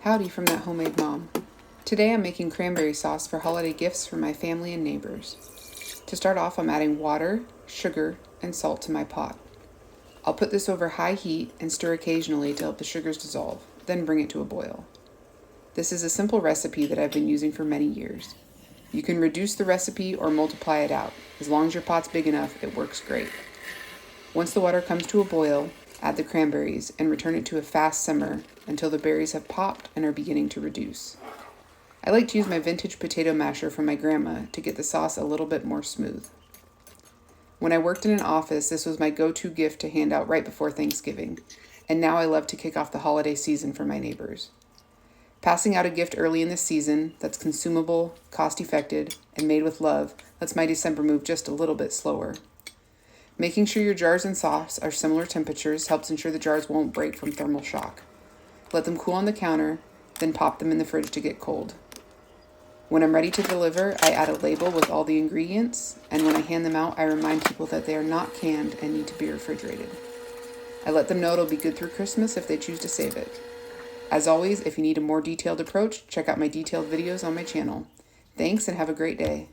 Howdy from that homemade mom. Today I'm making cranberry sauce for holiday gifts for my family and neighbors. To start off, I'm adding water, sugar, and salt to my pot. I'll put this over high heat and stir occasionally to help the sugars dissolve, then bring it to a boil. This is a simple recipe that I've been using for many years. You can reduce the recipe or multiply it out. As long as your pot's big enough, it works great. Once the water comes to a boil, add the cranberries and return it to a fast simmer until the berries have popped and are beginning to reduce. I like to use my vintage potato masher from my grandma to get the sauce a little bit more smooth. When I worked in an office, this was my go-to gift to hand out right before Thanksgiving, and now I love to kick off the holiday season for my neighbors. Passing out a gift early in the season that's consumable, cost-effective, and made with love lets my December move just a little bit slower. Making sure your jars and sauce are similar temperatures helps ensure the jars won't break from thermal shock. Let them cool on the counter, then pop them in the fridge to get cold. When I'm ready to deliver, I add a label with all the ingredients, and when I hand them out, I remind people that they are not canned and need to be refrigerated. I let them know it'll be good through Christmas if they choose to save it. As always, if you need a more detailed approach, check out my detailed videos on my channel. Thanks and have a great day.